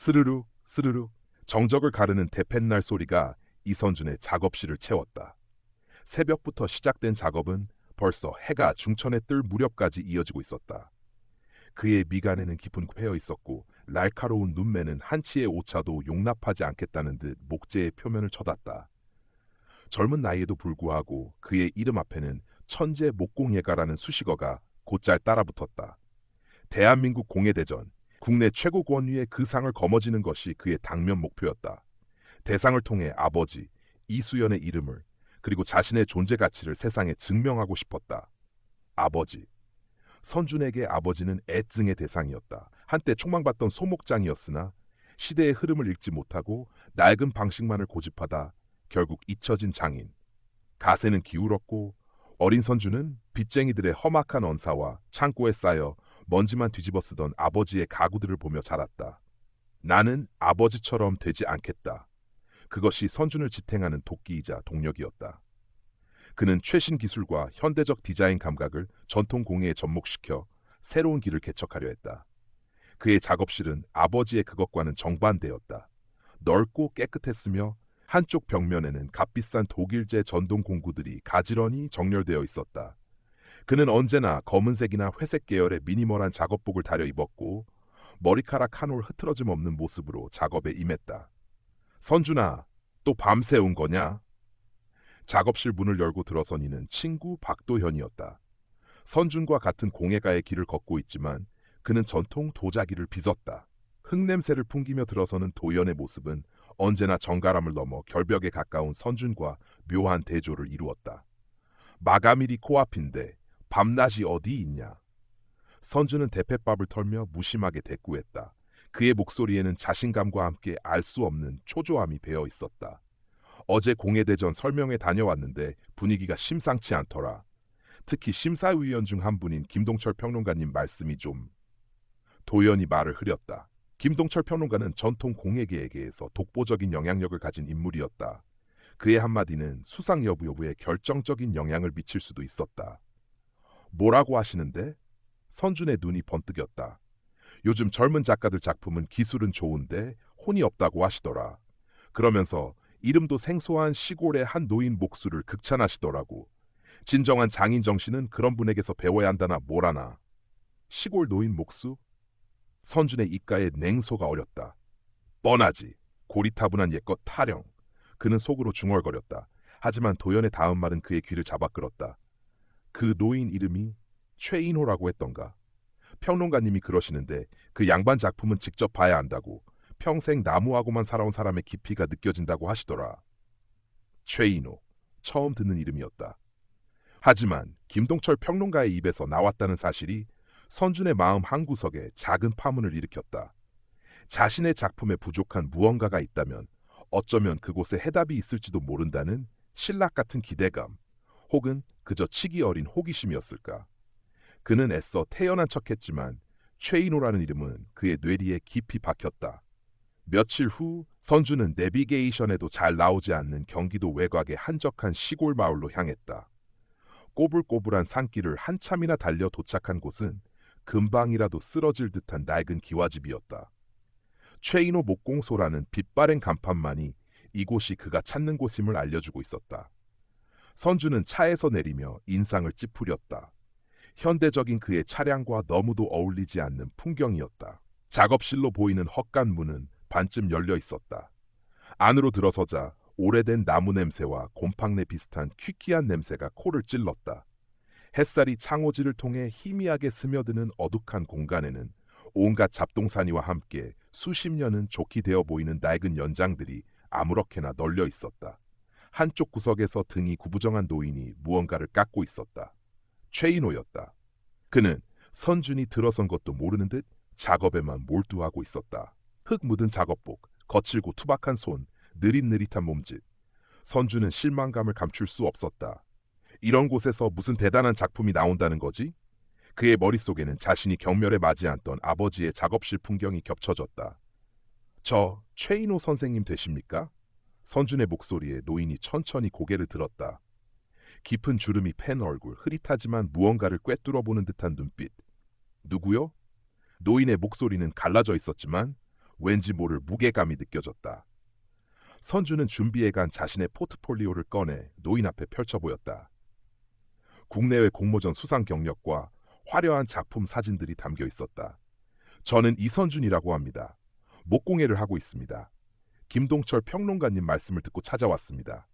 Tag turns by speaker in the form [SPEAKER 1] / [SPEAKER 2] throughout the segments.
[SPEAKER 1] 스르르 스르르 정적을 가르는 대펜날 소리가 이선준의 작업실을 채웠다. 새벽부터 시작된 작업은 벌써 해가 중천에 뜰 무렵까지 이어지고 있었다. 그의 미간에는 깊은 패여 있었고 날카로운 눈매는 한치의 오차도 용납하지 않겠다는 듯 목재의 표면을 쳐das다. 젊은 나이에도 불구하고 그의 이름 앞에는 천재 목공예가라는 수식어가 곧잘 따라붙었다. 대한민국 공예대전, 국내 최고 권위의 그 상을 거머쥐는 것이 그의 당면 목표였다. 대상을 통해 아버지 이수연의 이름을 그리고 자신의 존재 가치를 세상에 증명하고 싶었다. 아버지. 선준에게 아버지는 애증의 대상이었다. 한때 촉망받던 소목장이었으나 시대의 흐름을 읽지 못하고 낡은 방식만을 고집하다 결국 잊혀진 장인. 가세는 기울었고 어린 선준은 빚쟁이들의 험악한 언사와 창고에 쌓여 먼지만 뒤집어 쓰던 아버지의 가구들을 보며 자랐다. 나는 아버지처럼 되지 않겠다. 그것이 선준을 지탱하는 도끼이자 동력이었다. 그는 최신 기술과 현대적 디자인 감각을 전통 공예에 접목시켜 새로운 길을 개척하려 했다. 그의 작업실은 아버지의 그것과는 정반대였다. 넓고 깨끗했으며 한쪽 벽면에는 값비싼 독일제 전동 공구들이 가지런히 정렬되어 있었다. 그는 언제나 검은색이나 회색 계열의 미니멀한 작업복을 다려 입었고 머리카락 한 올 흐트러짐 없는 모습으로 작업에 임했다. 선준아, 또 밤새 온 거냐? 작업실 문을 열고 들어선 이는 친구 박도현이었다. 선준과 같은 공예가의 길을 걷고 있지만 그는 전통 도자기를 빚었다. 흙냄새를 풍기며 들어서는 도현의 모습은 언제나 정갈함을 넘어 결벽에 가까운 선준과 묘한 대조를 이루었다. 마감일이 코앞인데 밤낮이 어디 있냐? 선준은 대패밥을 털며 무심하게 대꾸했다. 그의 목소리에는 자신감과 함께 알 수 없는 초조함이 배어 있었다. 어제 공예대전 설명회 다녀왔는데 분위기가 심상치 않더라. 특히 심사위원 중 한 분인 김동철 평론가님 말씀이 좀... 도연이 말을 흐렸다. 김동철 평론가는 전통 공예계에게서 독보적인 영향력을 가진 인물이었다. 그의 한마디는 수상 여부에 결정적인 영향을 미칠 수도 있었다. 뭐라고 하시는데? 선준의 눈이 번뜩였다. 요즘 젊은 작가들 작품은 기술은 좋은데 혼이 없다고 하시더라. 그러면서 이름도 생소한 시골의 한 노인 목수를 극찬하시더라고. 진정한 장인 정신은 그런 분에게서 배워야 한다나 뭐라나. 시골 노인 목수? 선준의 입가에 냉소가 어렸다. 뻔하지. 고리타분한 옛것 타령. 그는 속으로 중얼거렸다. 하지만 도연의 다음 말은 그의 귀를 잡아 끌었다. 그 노인 이름이 최인호라고 했던가. 평론가님이 그러시는데 그 양반 작품은 직접 봐야 한다고. 평생 나무하고만 살아온 사람의 깊이가 느껴진다고 하시더라. 최인호. 처음 듣는 이름이었다. 하지만 김동철 평론가의 입에서 나왔다는 사실이 선준의 마음 한구석에 작은 파문을 일으켰다. 자신의 작품에 부족한 무언가가 있다면 어쩌면 그곳에 해답이 있을지도 모른다는 신락 같은 기대감, 혹은 그저 치기 어린 호기심이었을까. 그는 애써 태연한 척했지만 최인호라는 이름은 그의 뇌리에 깊이 박혔다. 며칠 후 선주는 내비게이션에도 잘 나오지 않는 경기도 외곽의 한적한 시골 마을로 향했다. 꼬불꼬불한 산길을 한참이나 달려 도착한 곳은 금방이라도 쓰러질 듯한 낡은 기와집이었다. 최인호 목공소라는 빛바랜 간판만이 이곳이 그가 찾는 곳임을 알려주고 있었다. 선주는 차에서 내리며 인상을 찌푸렸다. 현대적인 그의 차량과 너무도 어울리지 않는 풍경이었다. 작업실로 보이는 헛간 문은 반쯤 열려 있었다. 안으로 들어서자 오래된 나무 냄새와 곰팡내 비슷한 퀴퀴한 냄새가 코를 찔렀다. 햇살이 창호지를 통해 희미하게 스며드는 어둑한 공간에는 온갖 잡동사니와 함께 수십 년은 좋게 되어 보이는 낡은 연장들이 아무렇게나 널려 있었다. 한쪽 구석에서 등이 구부정한 노인이 무언가를 깎고 있었다. 최인호였다. 그는 선준이 들어선 것도 모르는 듯 작업에만 몰두하고 있었다. 흙 묻은 작업복, 거칠고 투박한 손, 느릿느릿한 몸짓. 선준은 실망감을 감출 수 없었다. 이런 곳에서 무슨 대단한 작품이 나온다는 거지? 그의 머릿속에는 자신이 경멸에 맞지 않던 아버지의 작업실 풍경이 겹쳐졌다. 저 최인호 선생님 되십니까? 선준의 목소리에 노인이 천천히 고개를 들었다. 깊은 주름이 팬 얼굴, 흐릿하지만 무언가를 꿰뚫어보는 듯한 눈빛. 누구요? 노인의 목소리는 갈라져 있었지만 왠지 모를 무게감이 느껴졌다. 선주는 준비해간 자신의 포트폴리오를 꺼내 노인 앞에 펼쳐 보였다. 국내외 공모전 수상 경력과 화려한 작품 사진들이 담겨 있었다. 저는 이선준이라고 합니다. 목공예를 하고 있습니다. 김동철 평론가님 말씀을 듣고 찾아왔습니다.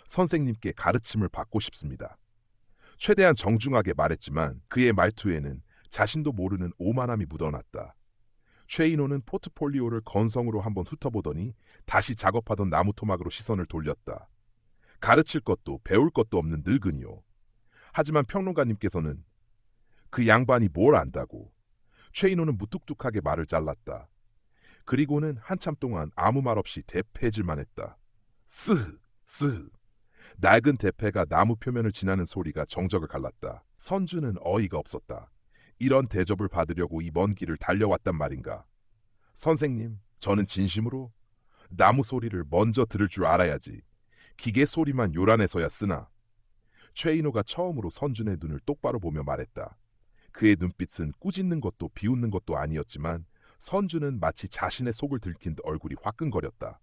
[SPEAKER 1] 선생님께 가르침을 받고 싶습니다. 최대한 정중하게 말했지만 그의 말투에는 자신도 모르는 오만함이 묻어났다. 최인호는 포트폴리오를 건성으로 한번 훑어보더니 다시 작업하던 나무 토막으로 시선을 돌렸다. 가르칠 것도 배울 것도 없는 늙은이요. 하지만 평론가님께서는 그 양반이 뭘 안다고. 최인호는 무뚝뚝하게 말을 잘랐다. 그리고는 한참 동안 아무 말 없이 대패질만 했다. 쓰! 쓰! 낡은 대패가 나무 표면을 지나는 소리가 정적을 갈랐다. 선주는 어이가 없었다. 이런 대접을 받으려고 이 먼 길을 달려왔단 말인가. 선생님, 저는 진심으로 나무 소리를 먼저 들을 줄 알아야지. 기계 소리만 요란해서야 쓰나. 최인호가 처음으로 선준의 눈을 똑바로 보며 말했다. 그의 눈빛은 꾸짖는 것도 비웃는 것도 아니었지만 선준은 마치 자신의 속을 들킨 듯 얼굴이 화끈거렸다.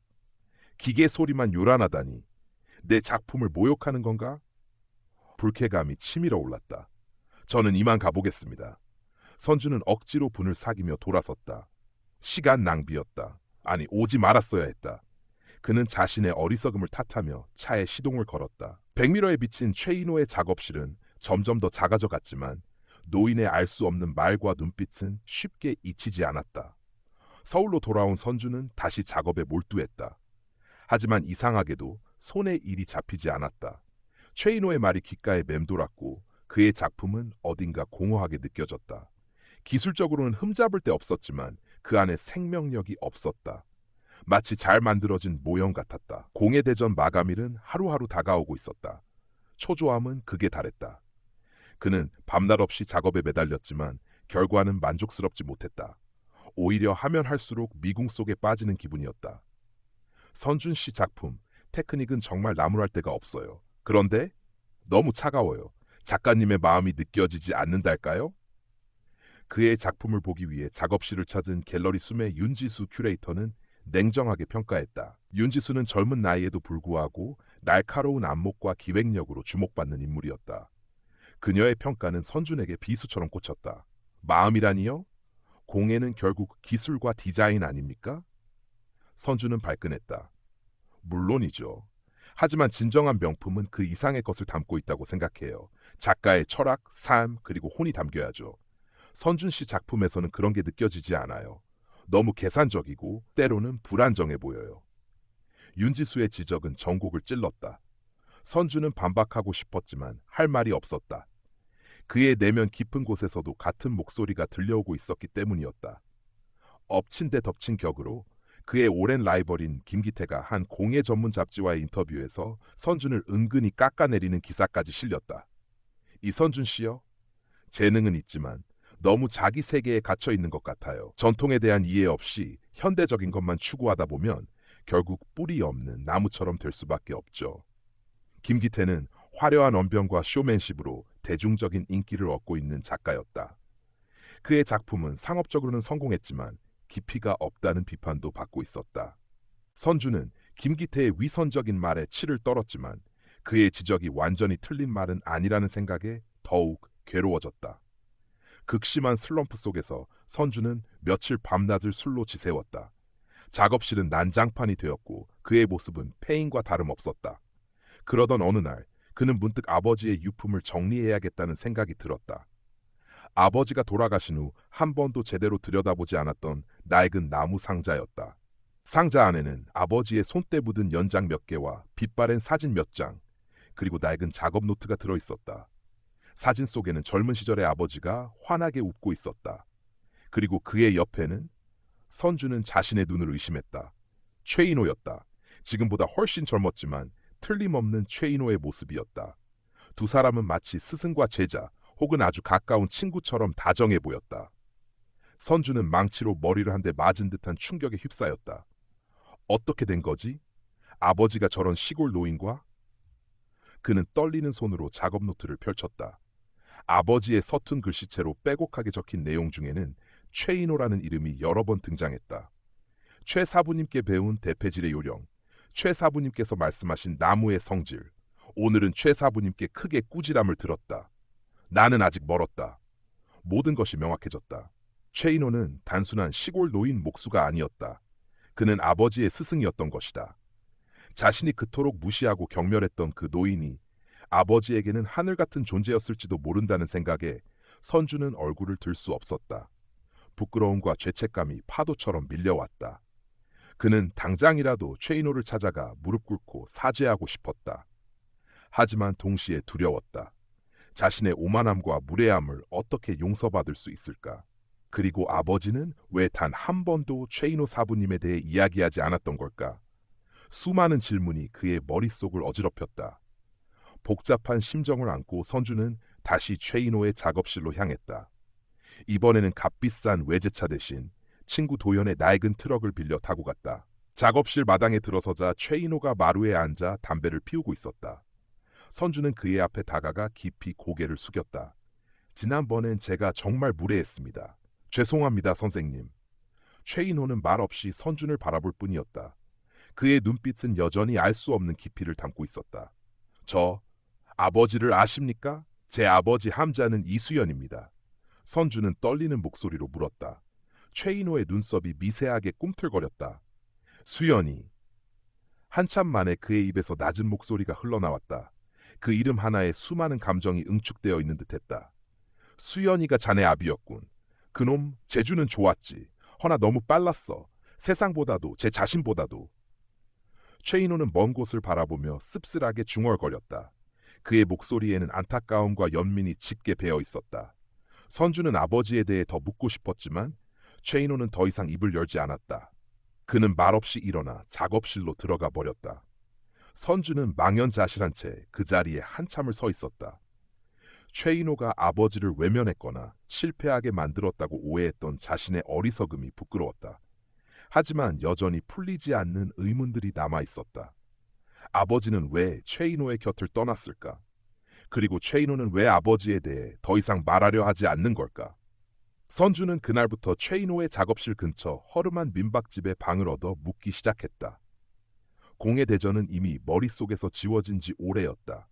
[SPEAKER 1] 기계 소리만 요란하다니. 내 작품을 모욕하는 건가? 불쾌감이 치밀어 올랐다. 저는 이만 가보겠습니다. 선주는 억지로 분을 사귀며 돌아섰다. 시간 낭비였다. 아니, 오지 말았어야 했다. 그는 자신의 어리석음을 탓하며 차에 시동을 걸었다. 백미러에 비친 최인호의 작업실은 점점 더 작아져 갔지만 노인의 알 수 없는 말과 눈빛은 쉽게 잊히지 않았다. 서울로 돌아온 선주는 다시 작업에 몰두했다. 하지만 이상하게도 손에 일이 잡히지 않았다. 최인호의 말이 귓가에 맴돌았고 그의 작품은 어딘가 공허하게 느껴졌다. 기술적으로는 흠잡을 데 없었지만 그 안에 생명력이 없었다. 마치 잘 만들어진 모형 같았다. 공예대전 마감일은 하루하루 다가오고 있었다. 초조함은 극에 달했다. 그는 밤낮 없이 작업에 매달렸지만 결과는 만족스럽지 못했다. 오히려 하면 할수록 미궁 속에 빠지는 기분이었다. 선준 씨 작품, 테크닉은 정말 나무랄 데가 없어요. 그런데 너무 차가워요. 작가님의 마음이 느껴지지 않는달까요? 그의 작품을 보기 위해 작업실을 찾은 갤러리 숨의 윤지수 큐레이터는 냉정하게 평가했다. 윤지수는 젊은 나이에도 불구하고 날카로운 안목과 기획력으로 주목받는 인물이었다. 그녀의 평가는 선준에게 비수처럼 꽂혔다. 마음이라니요? 공예는 결국 기술과 디자인 아닙니까? 선준은 발끈했다. 물론이죠. 하지만 진정한 명품은 그 이상의 것을 담고 있다고 생각해요. 작가의 철학, 삶, 그리고 혼이 담겨야죠. 선준 씨 작품에서는 그런 게 느껴지지 않아요. 너무 계산적이고 때로는 불안정해 보여요. 윤지수의 지적은 전곡을 찔렀다. 선준은 반박하고 싶었지만 할 말이 없었다. 그의 내면 깊은 곳에서도 같은 목소리가 들려오고 있었기 때문이었다. 엎친 데 덮친 격으로 그의 오랜 라이벌인 김기태가 한 공예 전문 잡지와의 인터뷰에서 선준을 은근히 깎아내리는 기사까지 실렸다. 이선준 씨요? 재능은 있지만 너무 자기 세계에 갇혀 있는 것 같아요. 전통에 대한 이해 없이 현대적인 것만 추구하다 보면 결국 뿌리 없는 나무처럼 될 수밖에 없죠. 김기태는 화려한 언변과 쇼맨십으로 대중적인 인기를 얻고 있는 작가였다. 그의 작품은 상업적으로는 성공했지만 깊이가 없다는 비판도 받고 있었다. 선주는 김기태의 위선적인 말에 치를 떨었지만 그의 지적이 완전히 틀린 말은 아니라는 생각에 더욱 괴로워졌다. 극심한 슬럼프 속에서 선주는 며칠 밤낮을 술로 지새웠다. 작업실은 난장판이 되었고 그의 모습은 폐인과 다름없었다. 그러던 어느 날 그는 문득 아버지의 유품을 정리해야겠다는 생각이 들었다. 아버지가 돌아가신 후 한 번도 제대로 들여다보지 않았던 낡은 나무 상자였다. 상자 안에는 아버지의 손때 묻은 연장 몇 개와 빛바랜 사진 몇 장, 그리고 낡은 작업 노트가 들어있었다. 사진 속에는 젊은 시절의 아버지가 환하게 웃고 있었다. 그리고 그의 옆에는 선주는 자신의 눈을 의심했다. 최인호였다. 지금보다 훨씬 젊었지만 틀림없는 최인호의 모습이었다. 두 사람은 마치 스승과 제자 혹은 아주 가까운 친구처럼 다정해 보였다. 선주는 망치로 머리를 한 대 맞은 듯한 충격에 휩싸였다. 어떻게 된 거지? 아버지가 저런 시골 노인과? 그는 떨리는 손으로 작업 노트를 펼쳤다. 아버지의 서툰 글씨체로 빼곡하게 적힌 내용 중에는 최인호라는 이름이 여러 번 등장했다. 최 사부님께 배운 대패질의 요령, 최 사부님께서 말씀하신 나무의 성질, 오늘은 최 사부님께 크게 꾸지람을 들었다. 나는 아직 멀었다. 모든 것이 명확해졌다. 최인호는 단순한 시골 노인 목수가 아니었다. 그는 아버지의 스승이었던 것이다. 자신이 그토록 무시하고 경멸했던 그 노인이 아버지에게는 하늘 같은 존재였을지도 모른다는 생각에 선주는 얼굴을 들 수 없었다. 부끄러움과 죄책감이 파도처럼 밀려왔다. 그는 당장이라도 최인호를 찾아가 무릎 꿇고 사죄하고 싶었다. 하지만 동시에 두려웠다. 자신의 오만함과 무례함을 어떻게 용서받을 수 있을까? 그리고 아버지는 왜 단 한 번도 최인호 사부님에 대해 이야기하지 않았던 걸까? 수많은 질문이 그의 머릿속을 어지럽혔다. 복잡한 심정을 안고 선주는 다시 최인호의 작업실로 향했다. 이번에는 값비싼 외제차 대신 친구 도연의 낡은 트럭을 빌려 타고 갔다. 작업실 마당에 들어서자 최인호가 마루에 앉아 담배를 피우고 있었다. 선주는 그의 앞에 다가가 깊이 고개를 숙였다. 지난번엔 제가 정말 무례했습니다. 죄송합니다, 선생님. 최인호는 말없이 선준을 바라볼 뿐이었다. 그의 눈빛은 여전히 알 수 없는 깊이를 담고 있었다. 저 아버지를 아십니까? 제 아버지 함자는 이수연입니다. 선주는 떨리는 목소리로 물었다. 최인호의 눈썹이 미세하게 꿈틀거렸다. 수연이. 한참 만에 그의 입에서 낮은 목소리가 흘러나왔다. 그 이름 하나에 수많은 감정이 응축되어 있는 듯했다. 수연이가 자네 아비였군. 그놈 재주는 좋았지. 허나 너무 빨랐어. 세상보다도 제 자신보다도. 최인호는 먼 곳을 바라보며 씁쓸하게 중얼거렸다. 그의 목소리에는 안타까움과 연민이 짙게 배어 있었다. 선주는 아버지에 대해 더 묻고 싶었지만 최인호는 더 이상 입을 열지 않았다. 그는 말없이 일어나 작업실로 들어가 버렸다. 선주는 망연자실한 채 그 자리에 한참을 서 있었다. 최인호가 아버지를 외면했거나 실패하게 만들었다고 오해했던 자신의 어리석음이 부끄러웠다. 하지만 여전히 풀리지 않는 의문들이 남아 있었다. 아버지는 왜 최인호의 곁을 떠났을까? 그리고 최인호는 왜 아버지에 대해 더 이상 말하려 하지 않는 걸까? 선주는 그날부터 최인호의 작업실 근처 허름한 민박집에 방을 얻어 묵기 시작했다. 공의 대전은 이미 머릿속에서 지워진 지 오래였다.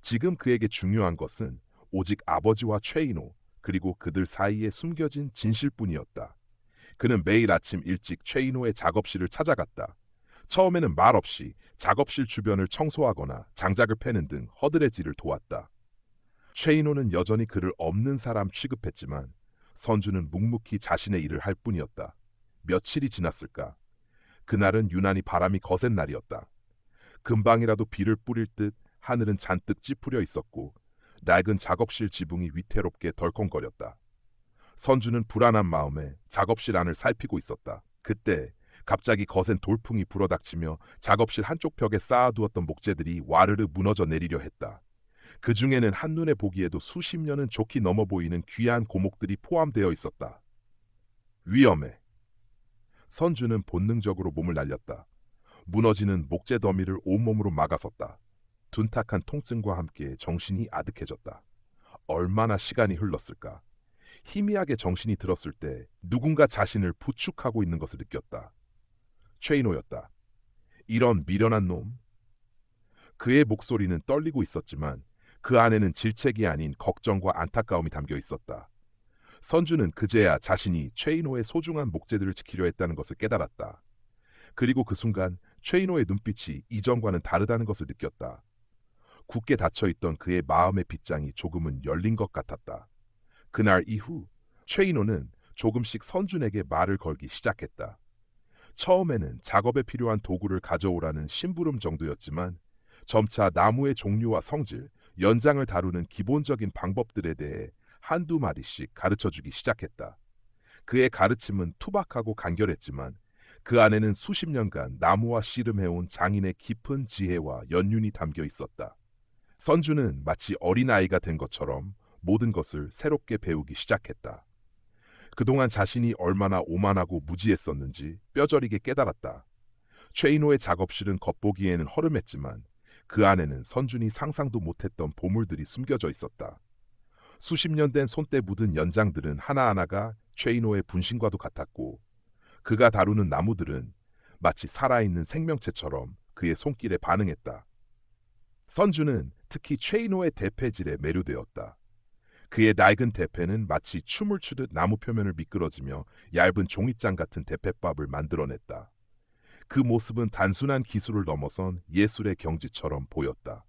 [SPEAKER 1] 지금 그에게 중요한 것은 오직 아버지와 최인호 그리고 그들 사이에 숨겨진 진실뿐이었다. 그는 매일 아침 일찍 최인호의 작업실을 찾아갔다. 처음에는 말없이 작업실 주변을 청소하거나 장작을 패는 등 허드레질을 도왔다. 최인호는 여전히 그를 없는 사람 취급했지만 선주는 묵묵히 자신의 일을 할 뿐이었다. 며칠이 지났을까? 그날은 유난히 바람이 거센 날이었다. 금방이라도 비를 뿌릴 듯 하늘은 잔뜩 찌푸려 있었고 낡은 작업실 지붕이 위태롭게 덜컹거렸다. 선주는 불안한 마음에 작업실 안을 살피고 있었다. 그때 갑자기 거센 돌풍이 불어닥치며 작업실 한쪽 벽에 쌓아두었던 목재들이 와르르 무너져 내리려 했다. 그 중에는 한눈에 보기에도 수십 년은 좋게 넘어 보이는 귀한 고목들이 포함되어 있었다. 위험해. 선주는 본능적으로 몸을 날렸다. 무너지는 목재 더미를 온몸으로 막아섰다. 둔탁한 통증과 함께 정신이 아득해졌다. 얼마나 시간이 흘렀을까? 희미하게 정신이 들었을 때 누군가 자신을 부축하고 있는 것을 느꼈다. 최인호였다. 이런 미련한 놈. 그의 목소리는 떨리고 있었지만 그 안에는 질책이 아닌 걱정과 안타까움이 담겨 있었다. 선주는 그제야 자신이 최인호의 소중한 목재들을 지키려 했다는 것을 깨달았다. 그리고 그 순간 최인호의 눈빛이 이전과는 다르다는 것을 느꼈다. 굳게 닫혀있던 그의 마음의 빗장이 조금은 열린 것 같았다. 그날 이후 최인호는 조금씩 선준에게 말을 걸기 시작했다. 처음에는 작업에 필요한 도구를 가져오라는 심부름 정도였지만 점차 나무의 종류와 성질, 연장을 다루는 기본적인 방법들에 대해 한두 마디씩 가르쳐주기 시작했다. 그의 가르침은 투박하고 간결했지만 그 안에는 수십 년간 나무와 씨름해온 장인의 깊은 지혜와 연륜이 담겨 있었다. 선주는 마치 어린아이가 된 것처럼 모든 것을 새롭게 배우기 시작했다. 그동안 자신이 얼마나 오만하고 무지했었는지 뼈저리게 깨달았다. 최인호의 작업실은 겉보기에는 허름했지만 그 안에는 선준이 상상도 못했던 보물들이 숨겨져 있었다. 수십 년 된 손때 묻은 연장들은 하나하나가 최인호의 분신과도 같았고 그가 다루는 나무들은 마치 살아있는 생명체처럼 그의 손길에 반응했다. 선주는 특히 최인호의 대패질에 매료되었다. 그의 낡은 대패는 마치 춤을 추듯 나무 표면을 미끄러지며 얇은 종이장 같은 대패밥을 만들어냈다. 그 모습은 단순한 기술을 넘어선 예술의 경지처럼 보였다.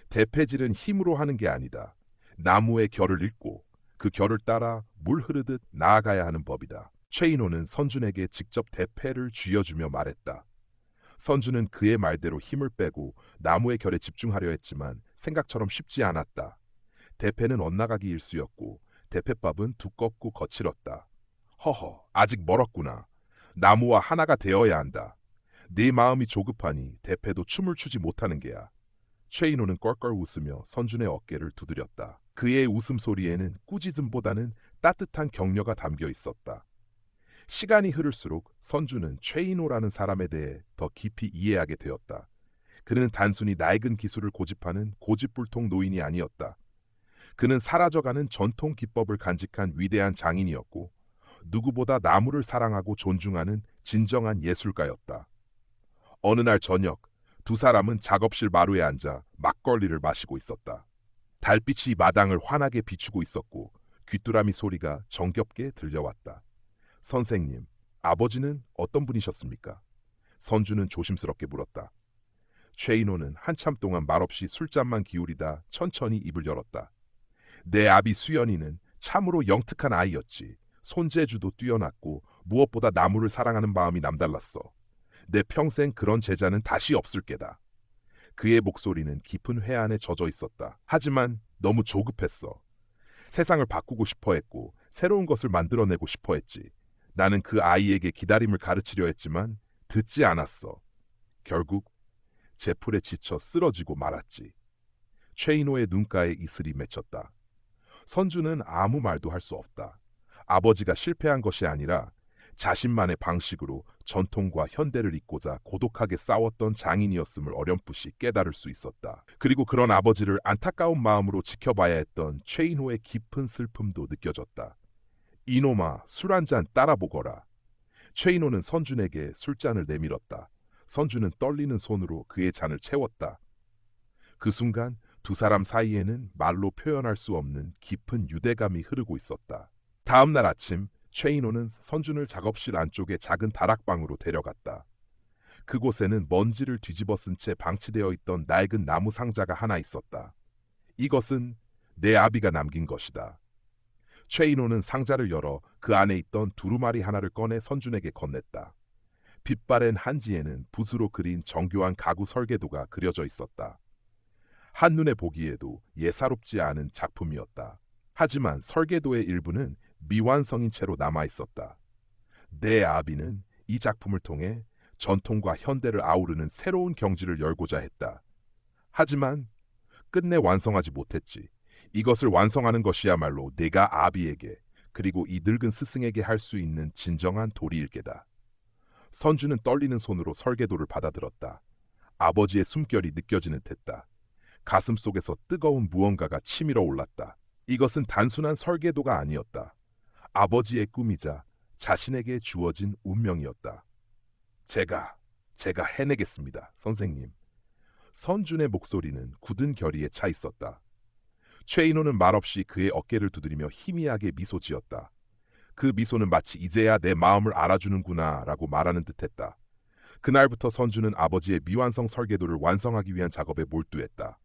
[SPEAKER 1] 대패질은 힘으로 하는 게 아니다. 나무의 결을 읽고 그 결을 따라 물 흐르듯 나아가야 하는 법이다. 최인호는 선준에게 직접 대패를 쥐어주며 말했다. 선주는 그의 말대로 힘을 빼고 나무의 결에 집중하려 했지만 생각처럼 쉽지 않았다. 대패는 엇나가기 일쑤였고 대패밥은 두껍고 거칠었다. 허허, 아직 멀었구나. 나무와 하나가 되어야 한다. 네 마음이 조급하니 대패도 춤을 추지 못하는 게야. 최인호는 껄껄 웃으며 선준의 어깨를 두드렸다. 그의 웃음소리에는 꾸짖음보다는 따뜻한 격려가 담겨 있었다. 시간이 흐를수록 선주는 최인호라는 사람에 대해 더 깊이 이해하게 되었다. 그는 단순히 낡은 기술을 고집하는 고집불통 노인이 아니었다. 그는 사라져가는 전통 기법을 간직한 위대한 장인이었고 누구보다 나무를 사랑하고 존중하는 진정한 예술가였다. 어느 날 저녁 두 사람은 작업실 마루에 앉아 막걸리를 마시고 있었다. 달빛이 마당을 환하게 비추고 있었고 귀뚜라미 소리가 정겹게 들려왔다. 선생님, 아버지는 어떤 분이셨습니까? 선주는 조심스럽게 물었다. 최인호는 한참 동안 말없이 술잔만 기울이다 천천히 입을 열었다. 내 아비 수연이는 참으로 영특한 아이였지. 손재주도 뛰어났고 무엇보다 나무를 사랑하는 마음이 남달랐어. 내 평생 그런 제자는 다시 없을 게다. 그의 목소리는 깊은 회한에 젖어 있었다. 하지만 너무 조급했어. 세상을 바꾸고 싶어 했고 새로운 것을 만들어내고 싶어 했지. 나는 그 아이에게 기다림을 가르치려 했지만 듣지 않았어. 결국 제풀에 지쳐 쓰러지고 말았지. 최인호의 눈가에 이슬이 맺혔다. 선주는 아무 말도 할 수 없다. 아버지가 실패한 것이 아니라 자신만의 방식으로 전통과 현대를 잇고자 고독하게 싸웠던 장인이었음을 어렴풋이 깨달을 수 있었다. 그리고 그런 아버지를 안타까운 마음으로 지켜봐야 했던 최인호의 깊은 슬픔도 느껴졌다. 이놈아, 술 한 잔 따라보거라. 최인호는 선준에게 술잔을 내밀었다. 선준은 떨리는 손으로 그의 잔을 채웠다. 그 순간 두 사람 사이에는 말로 표현할 수 없는 깊은 유대감이 흐르고 있었다. 다음 날 아침 최인호는 선준을 작업실 안쪽의 작은 다락방으로 데려갔다. 그곳에는 먼지를 뒤집어 쓴 채 방치되어 있던 낡은 나무 상자가 하나 있었다. 이것은 내 아비가 남긴 것이다. 최인호는 상자를 열어 그 안에 있던 두루마리 하나를 꺼내 선준에게 건넸다. 빛바랜 한지에는 붓으로 그린 정교한 가구 설계도가 그려져 있었다. 한눈에 보기에도 예사롭지 않은 작품이었다. 하지만 설계도의 일부는 미완성인 채로 남아 있었다. 내 아비는 이 작품을 통해 전통과 현대를 아우르는 새로운 경지를 열고자 했다. 하지만 끝내 완성하지 못했지. 이것을 완성하는 것이야말로 내가 아비에게 그리고 이 늙은 스승에게 할 수 있는 진정한 도리일 게다. 선주는 떨리는 손으로 설계도를 받아들었다. 아버지의 숨결이 느껴지는 듯했다. 가슴 속에서 뜨거운 무언가가 치밀어 올랐다. 이것은 단순한 설계도가 아니었다. 아버지의 꿈이자 자신에게 주어진 운명이었다. 제가 해내겠습니다, 선생님. 선준의 목소리는 굳은 결의에 차 있었다. 최인호는 말없이 그의 어깨를 두드리며 희미하게 미소 지었다. 그 미소는 마치 이제야 내 마음을 알아주는구나 라고 말하는 듯했다. 그날부터 선주는 아버지의 미완성 설계도를 완성하기 위한 작업에 몰두했다.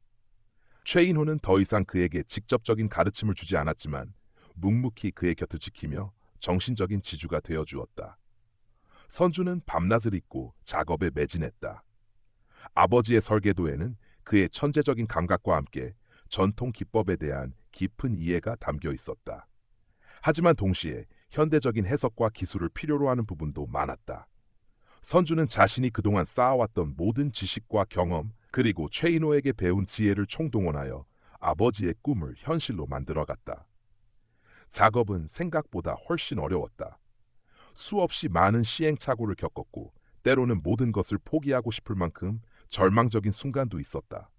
[SPEAKER 1] 최인호는 더 이상 그에게 직접적인 가르침을 주지 않았지만 묵묵히 그의 곁을 지키며 정신적인 지주가 되어 주었다. 선주는 밤낮을 잊고 작업에 매진했다. 아버지의 설계도에는 그의 천재적인 감각과 함께 전통 기법에 대한 깊은 이해가 담겨 있었다. 하지만 동시에 현대적인 해석과 기술을 필요로 하는 부분도 많았다. 선주는 자신이 그동안 쌓아왔던 모든 지식과 경험 그리고 최인호에게 배운 지혜를 총동원하여 아버지의 꿈을 현실로 만들어갔다. 작업은 생각보다 훨씬 어려웠다. 수없이 많은 시행착오를 겪었고 때로는 모든 것을 포기하고 싶을 만큼 절망적인 순간도 있었다.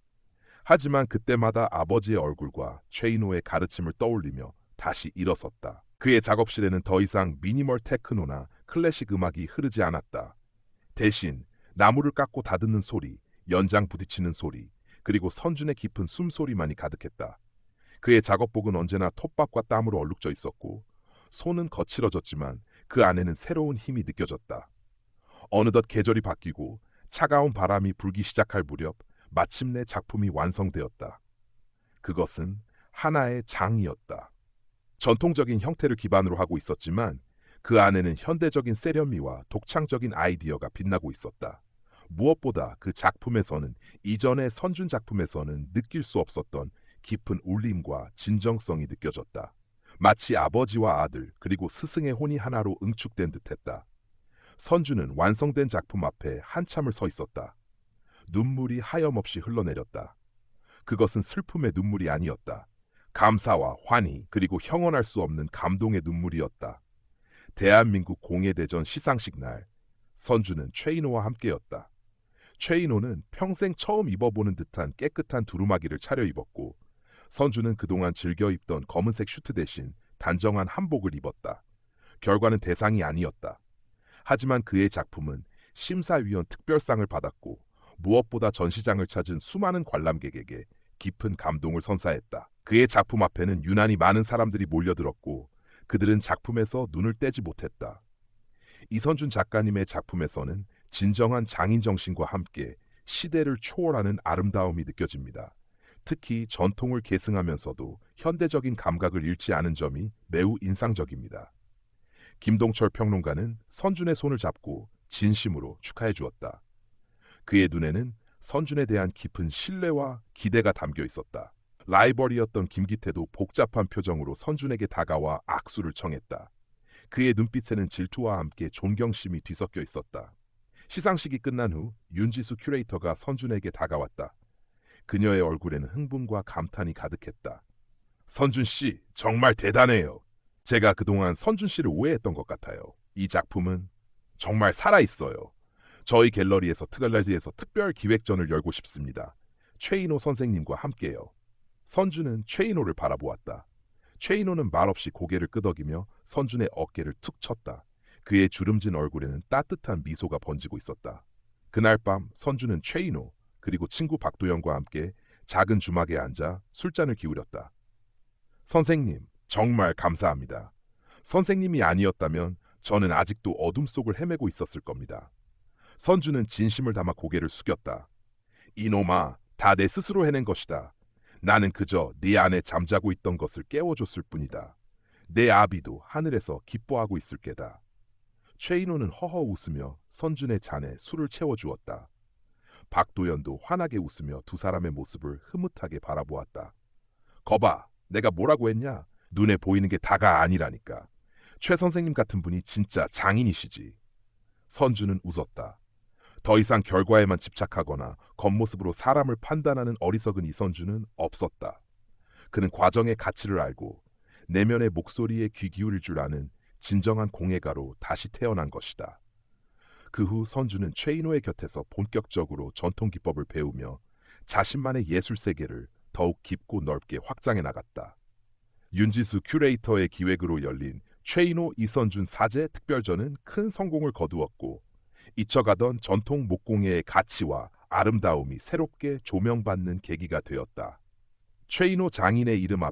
[SPEAKER 1] 하지만 그때마다 아버지의 얼굴과 최인호의 가르침을 떠올리며 다시 일어섰다. 그의 작업실에는 더 이상 미니멀 테크노나 클래식 음악이 흐르지 않았다. 대신 나무를 깎고 다듬는 소리, 연장 부딪히는 소리, 그리고 선준의 깊은 숨소리만이 가득했다. 그의 작업복은 언제나 톱밥과 땀으로 얼룩져 있었고 손은 거칠어졌지만 그 안에는 새로운 힘이 느껴졌다. 어느덧 계절이 바뀌고 차가운 바람이 불기 시작할 무렵 마침내 작품이 완성되었다. 그것은 하나의 장이었다. 전통적인 형태를 기반으로 하고 있었지만 그 안에는 현대적인 세련미와 독창적인 아이디어가 빛나고 있었다. 무엇보다 그 작품에서는 이전의 선준 작품에서는 느낄 수 없었던 깊은 울림과 진정성이 느껴졌다. 마치 아버지와 아들 그리고 스승의 혼이 하나로 응축된 듯했다. 선주는 완성된 작품 앞에 한참을 서 있었다. 눈물이 하염없이 흘러내렸다. 그것은 슬픔의 눈물이 아니었다. 감사와 환희 그리고 형언할 수 없는 감동의 눈물이었다. 대한민국 공예대전 시상식 날, 선주는 최인호와 함께였다. 최인호는 평생 처음 입어보는 듯한 깨끗한 두루마기를 차려입었고 선주는 그동안 즐겨 입던 검은색 슈트 대신 단정한 한복을 입었다. 결과는 대상이 아니었다. 하지만 그의 작품은 심사위원 특별상을 받았고 무엇보다 전시장을 찾은 수많은 관람객에게 깊은 감동을 선사했다. 그의 작품 앞에는 유난히 많은 사람들이 몰려들었고 그들은 작품에서 눈을 떼지 못했다. 이선준 작가님의 작품에서는 진정한 장인 정신과 함께 시대를 초월하는 아름다움이 느껴집니다. 특히 전통을 계승하면서도 현대적인 감각을 잃지 않은 점이 매우 인상적입니다. 김동철 평론가는 선준의 손을 잡고 진심으로 축하해 주었다. 그의 눈에는 선준에 대한 깊은 신뢰와 기대가 담겨 있었다. 라이벌이었던 김기태도 복잡한 표정으로 선준에게 다가와 악수를 청했다. 그의 눈빛에는 질투와 함께 존경심이 뒤섞여 있었다. 시상식이 끝난 후 윤지수 큐레이터가 선준에게 다가왔다. 그녀의 얼굴에는 흥분과 감탄이 가득했다. 선준 씨, 정말 대단해요. 제가 그동안 선준 씨를 오해했던 것 같아요. 이 작품은 정말 살아있어요. 저희 갤러리에서 특갈라지에서 특별 기획전을 열고 싶습니다. 최인호 선생님과 함께요. 선준은 최인호를 바라보았다. 최인호는 말없이 고개를 끄덕이며 선준의 어깨를 툭 쳤다. 그의 주름진 얼굴에는 따뜻한 미소가 번지고 있었다. 그날 밤 선준은 최인호 그리고 친구 박도영과 함께 작은 주막에 앉아 술잔을 기울였다. 선생님, 정말 감사합니다. 선생님이 아니었다면 저는 아직도 어둠 속을 헤매고 있었을 겁니다. 선주는 진심을 담아 고개를 숙였다. 이놈아, 다 내 스스로 해낸 것이다. 나는 그저 네 안에 잠자고 있던 것을 깨워줬을 뿐이다. 내 아비도 하늘에서 기뻐하고 있을 게다. 최인호는 허허 웃으며 선준의 잔에 술을 채워주었다. 박도연도 환하게 웃으며 두 사람의 모습을 흐뭇하게 바라보았다. 거봐, 내가 뭐라고 했냐? 눈에 보이는 게 다가 아니라니까. 최 선생님 같은 분이 진짜 장인이시지. 선주는 웃었다. 더 이상 결과에만 집착하거나 겉모습으로 사람을 판단하는 어리석은 이선주는 없었다. 그는 과정의 가치를 알고 내면의 목소리에 귀 기울일 줄 아는 진정한 공예가로 다시 태어난 것이다. 그 후 선주는 최인호의 곁에서 본격적으로 전통 기법을 배우며 자신만의 예술 세계를 더욱 깊고 넓게 확장해 나갔다. 윤지수 큐레이터의 기획으로 열린 최인호 이선준 사제 특별전은 큰 성공을 거두었고 잊혀가던 전통 목공예의 가치와 아름다움이 새롭게 조명받는 계기가 되었다. 최인호 장인의 이름